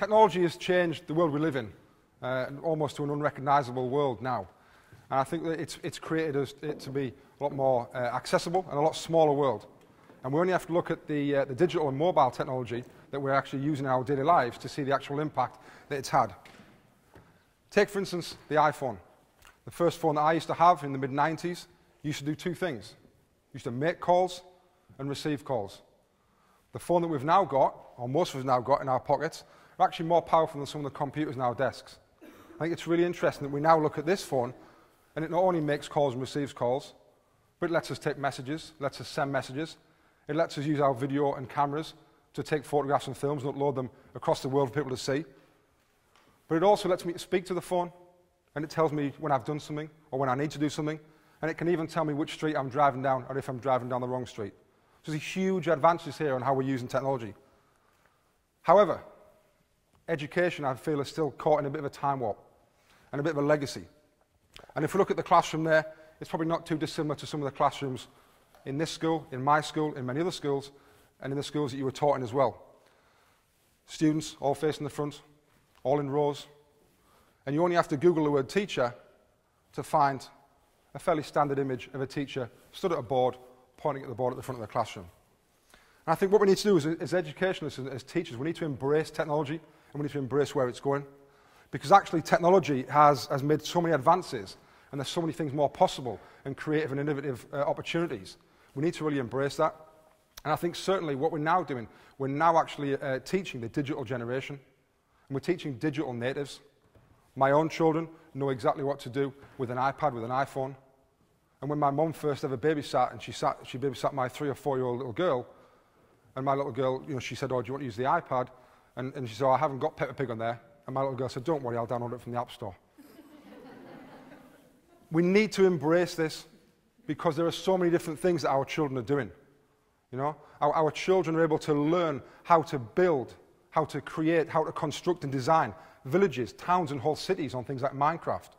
Technology has changed the world we live in, almost to an unrecognizable world now. And I think that it's created it to be a lot more accessible and a lot smaller world. And we only have to look at the digital and mobile technology that we're actually using in our daily lives to see the actual impact that it's had. Take, for instance, the iPhone. The first phone that I used to have in the mid-90s used to do two things. It used to make calls and receive calls. The phone that we've now got, or most of us now got in our pockets, are actually more powerful than some of the computers in our desks. I think it's really interesting that we now look at this phone, and it not only makes calls and receives calls, but it lets us take messages, lets us send messages, it lets us use our video and cameras to take photographs and films and upload them across the world for people to see. But it also lets me speak to the phone, and it tells me when I've done something, or when I need to do something, and it can even tell me which street I'm driving down, or if I'm driving down the wrong street. So there's huge advances here on how we're using technology. However, education, I feel, is still caught in a bit of a time warp and a bit of a legacy. And if we look at the classroom there, it's probably not too dissimilar to some of the classrooms in this school, in my school, in many other schools, and in the schools that you were taught in as well. Students all facing the front, all in rows, and you only have to Google the word teacher to find a fairly standard image of a teacher stood at a board, pointing at the board at the front of the classroom. And I think what we need to do as educationalists, as teachers, we need to embrace technology, and we need to embrace where it's going. Because actually technology has made so many advances, and there's so many things more possible and creative and innovative opportunities. We need to really embrace that. And I think certainly what we're now doing, we're now actually teaching the digital generation, and we're teaching digital natives. My own children know exactly what to do with an iPad, with an iPhone. And when my mum first ever babysat, and she babysat my 3 or 4-year-old little girl, and my little girl, she said, "Oh, do you want to use the iPad?" And she said, "Oh, I haven't got Peppa Pig on there." And my little girl said, "Don't worry, I'll download it from the App Store." We need to embrace this because there are so many different things that our children are doing. Our children are able to learn how to build, how to create, how to construct and design villages, towns and whole cities on things like Minecraft.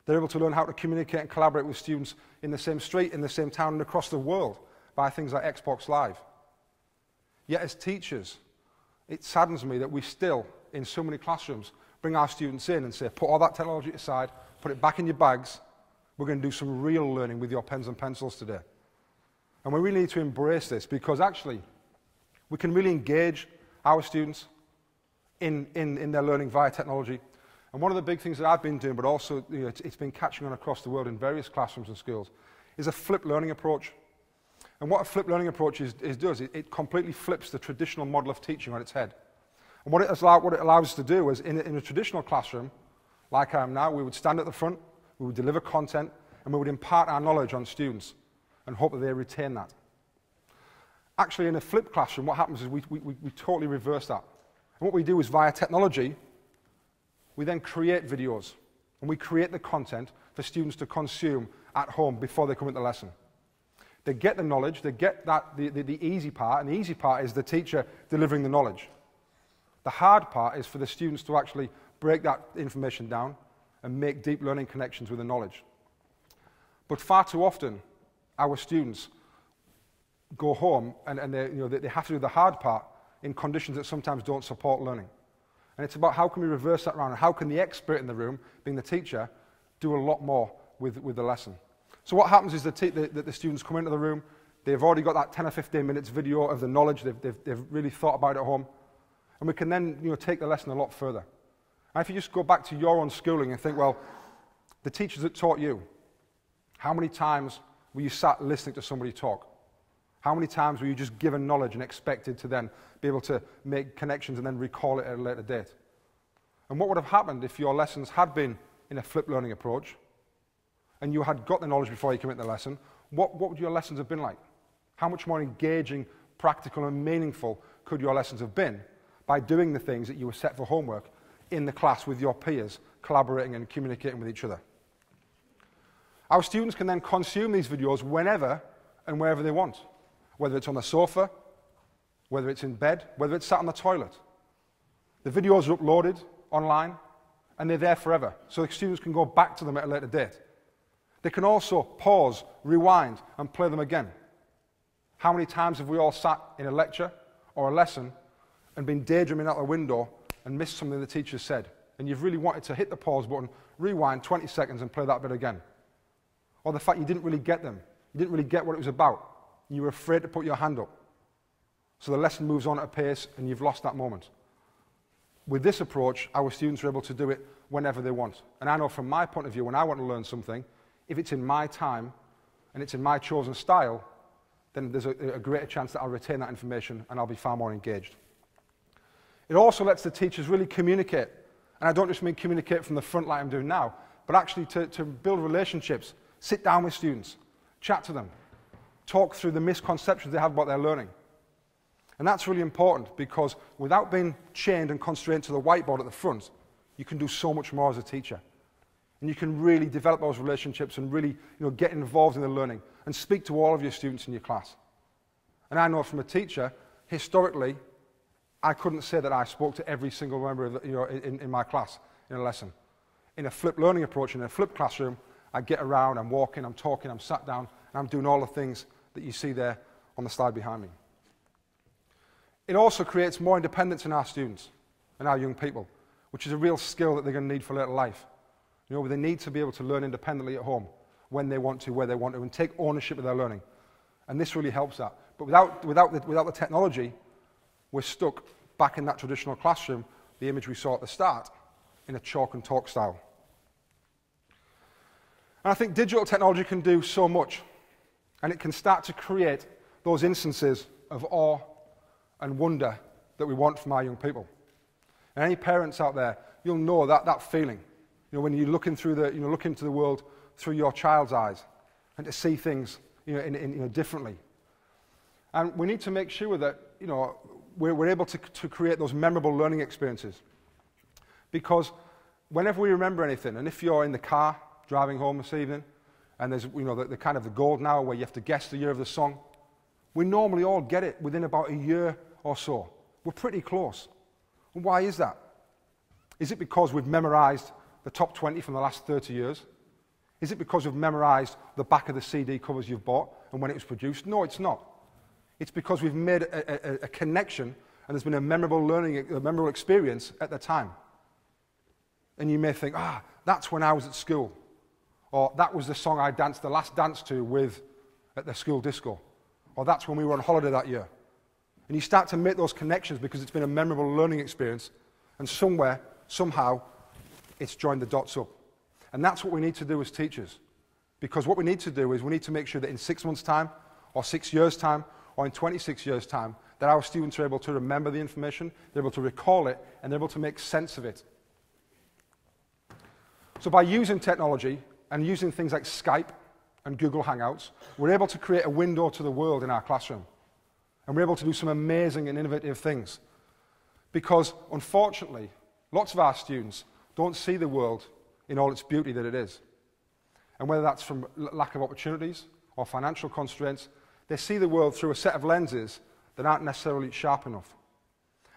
They're able to learn how to communicate and collaborate with students in the same street, in the same town and across the world by things like Xbox Live. Yet as teachers, it saddens me that we still, in so many classrooms, bring our students in and say, put all that technology aside, put it back in your bags, we're going to do some real learning with your pens and pencils today. And we really need to embrace this because actually we can really engage our students in their learning via technology. And one of the big things that I've been doing, but also it's been catching on across the world in various classrooms and schools, is a flipped learning approach. And what a flipped learning approach does, it completely flips the traditional model of teaching on its head. And what it allows us to do is, in a traditional classroom, like I am now, we would stand at the front, we would deliver content, and we would impart our knowledge on students and hope that they retain that. Actually, in a flipped classroom, what happens is we totally reverse that. And what we do is, via technology, we then create videos, and we create the content for students to consume at home before they come into the lesson. They get the knowledge, they get the easy part, and the easy part is the teacher delivering the knowledge. The hard part is for the students to actually break that information down and make deep learning connections with the knowledge. But far too often, our students go home and they have to do the hard part in conditions that sometimes don't support learning. And it's about how can we reverse that around, and how can the expert in the room, being the teacher, do a lot more with the lesson. So what happens is that the students come into the room, they've already got that 10 or 15 minutes video of the knowledge, they've really thought about it at home, and we can then take the lesson a lot further. And if you just go back to your own schooling and think, well, the teachers that taught you, how many times were you sat listening to somebody talk? How many times were you just given knowledge and expected to then be able to make connections and then recall it at a later date? And what would have happened if your lessons had been in a flipped learning approach, and you had got the knowledge before you came into the lesson? What would your lessons have been like? How much more engaging, practical and meaningful could your lessons have been by doing the things that you were set for homework in the class with your peers, collaborating and communicating with each other? Our students can then consume these videos whenever and wherever they want, whether it's on the sofa, whether it's in bed, whether it's sat on the toilet. The videos are uploaded online and they're there forever, so the students can go back to them at a later date. They can also pause, rewind, and play them again. How many times have we all sat in a lecture or a lesson and been daydreaming out the window and missed something the teacher said, and you've really wanted to hit the pause button, rewind 20 seconds and play that bit again. Or the fact you didn't really get them. You didn't really get what it was about. You were afraid to put your hand up. So the lesson moves on at a pace and you've lost that moment. With this approach, our students are able to do it whenever they want. And I know from my point of view, when I want to learn something, if it's in my time and it's in my chosen style, then there's a greater chance that I'll retain that information and I'll be far more engaged. It also lets the teachers really communicate. And I don't just mean communicate from the front like I'm doing now, but actually to build relationships, sit down with students, chat to them, talk through the misconceptions they have about their learning. And that's really important because without being chained and constrained to the whiteboard at the front, you can do so much more as a teacher. And you can really develop those relationships and really get involved in the learning and speak to all of your students in your class. And I know from a teacher, historically, I couldn't say that I spoke to every single member of in my class in a lesson. In a flipped learning approach, in a flipped classroom, I get around, I'm walking, I'm talking, I'm sat down, and I'm doing all the things that you see there on the slide behind me. It also creates more independence in our students and our young people, which is a real skill that they're going to need for later life. They need to be able to learn independently at home when they want to, where they want to, and take ownership of their learning. And this really helps that. But without the technology, we're stuck back in that traditional classroom, the image we saw at the start, in a chalk and talk style. And I think digital technology can do so much, and it can start to create those instances of awe and wonder that we want from our young people. And any parents out there, you'll know that feeling. When you're looking through look into the world through your child's eyes, and to see things differently. And we need to make sure that we're able to create those memorable learning experiences. Because whenever we remember anything, and if you're in the car driving home this evening, and there's the kind of the golden hour where you have to guess the year of the song, we normally all get it within about a year or so. We're pretty close. And why is that? Is it because we've memorized the top 20 from the last 30 years? Is it because we've memorized the back of the CD covers you've bought and when it was produced? No, it's not. It's because we've made a connection and there's been a memorable experience at the time. And you may think, that's when I was at school. Or that was the song I danced the last dance to at the school disco. Or that's when we were on holiday that year. And you start to make those connections because it's been a memorable learning experience, and somewhere, somehow, it's joined the dots up. And that's what we need to do as teachers. Because what we need to do is we need to make sure that in 6 months' time, or 6 years' time, or in 26 years' time, that our students are able to remember the information, they're able to recall it, and they're able to make sense of it. So by using technology, and using things like Skype and Google Hangouts, we're able to create a window to the world in our classroom. And we're able to do some amazing and innovative things. Because, unfortunately, lots of our students don't see the world in all its beauty that it is. And whether that's from lack of opportunities or financial constraints, they see the world through a set of lenses that aren't necessarily sharp enough.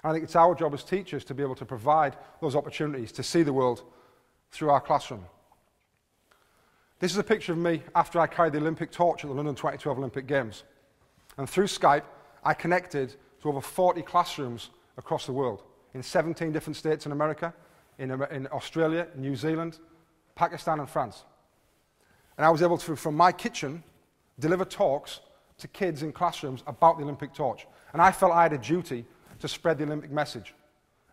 And I think it's our job as teachers to be able to provide those opportunities to see the world through our classroom. This is a picture of me after I carried the Olympic torch at the London 2012 Olympic Games. And through Skype, I connected to over 40 classrooms across the world, in 17 different states in America, in Australia, New Zealand, Pakistan and France. And I was able to, from my kitchen, deliver talks to kids in classrooms about the Olympic torch. And I felt I had a duty to spread the Olympic message.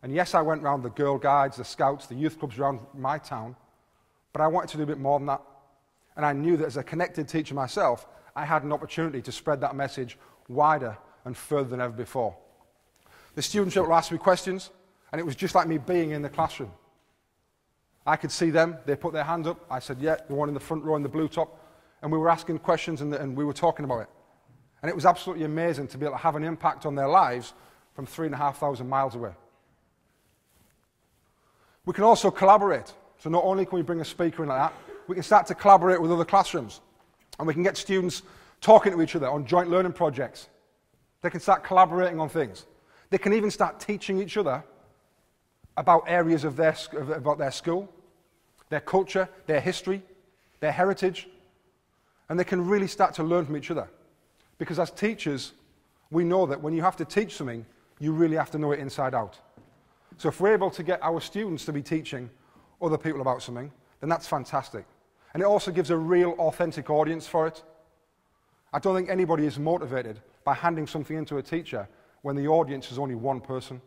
And yes, I went around the Girl Guides, the Scouts, the youth clubs around my town, but I wanted to do a bit more than that. And I knew that as a connected teacher myself, I had an opportunity to spread that message wider and further than ever before. The students were able to ask me questions, and it was just like me being in the classroom. I could see them, they put their hand up, I said, yeah, the one in the front row in the blue top, and we were asking questions and we were talking about it. And it was absolutely amazing to be able to have an impact on their lives from 3,500 miles away. We can also collaborate. So not only can we bring a speaker in like that, we can start to collaborate with other classrooms. And we can get students talking to each other on joint learning projects. They can start collaborating on things. They can even start teaching each other about areas of about their school, their culture, their history, their heritage. And they can really start to learn from each other. Because as teachers, we know that when you have to teach something, you really have to know it inside out. So if we're able to get our students to be teaching other people about something, then that's fantastic. And it also gives a real, authentic audience for it. I don't think anybody is motivated by handing something into a teacher when the audience is only one person.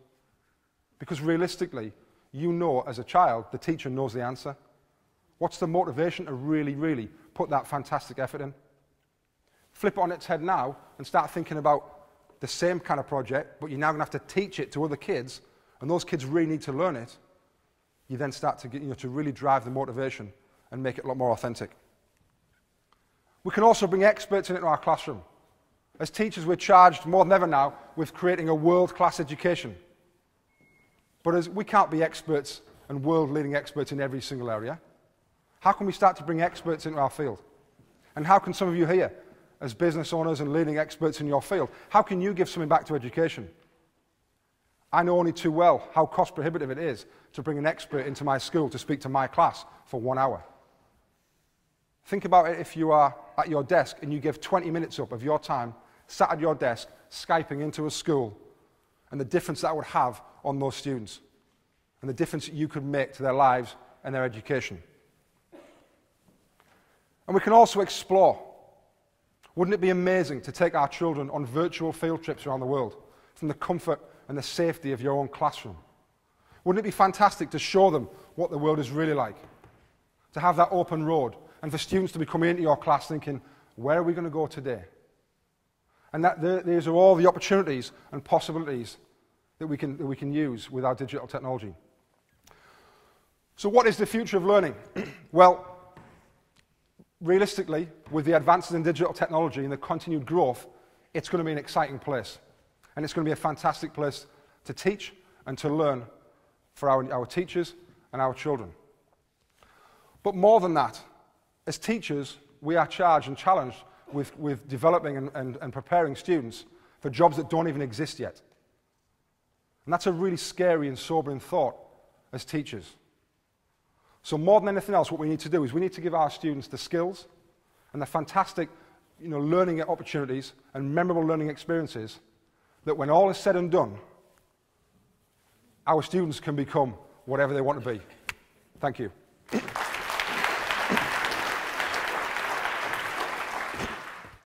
Because realistically, you know as a child, the teacher knows the answer. What's the motivation to really, really put that fantastic effort in? Flip it on its head now and start thinking about the same kind of project, but you're now going to have to teach it to other kids, and those kids really need to learn it. You then start to get, to really drive the motivation and make it a lot more authentic. We can also bring experts into our classroom. As teachers, we're charged more than ever now with creating a world-class education. But as we can't be experts and world-leading experts in every single area. How can we start to bring experts into our field? And how can some of you here, as business owners and leading experts in your field, how can you give something back to education? I know only too well how cost prohibitive it is to bring an expert into my school to speak to my class for 1 hour. Think about it if you are at your desk and you give 20 minutes up of your time sat at your desk, Skyping into a school, and the difference that would have on those students, and the difference that you could make to their lives and their education. And we can also explore. Wouldn't it be amazing to take our children on virtual field trips around the world from the comfort and the safety of your own classroom? Wouldn't it be fantastic to show them what the world is really like? To have that open road, and for students to be coming into your class thinking, where are we going to go today? And these are all the opportunities and possibilities that we can use with our digital technology. So what is the future of learning? Well, realistically, with the advances in digital technology and the continued growth, it's going to be an exciting place. And it's going to be a fantastic place to teach and to learn for our teachers and our children. But more than that, as teachers, we are charged and challenged with developing and preparing students for jobs that don't even exist yet. And that's a really scary and sobering thought as teachers. So more than anything else, what we need to do is we need to give our students the skills and the fantastic learning opportunities and memorable learning experiences that when all is said and done, our students can become whatever they want to be. Thank you.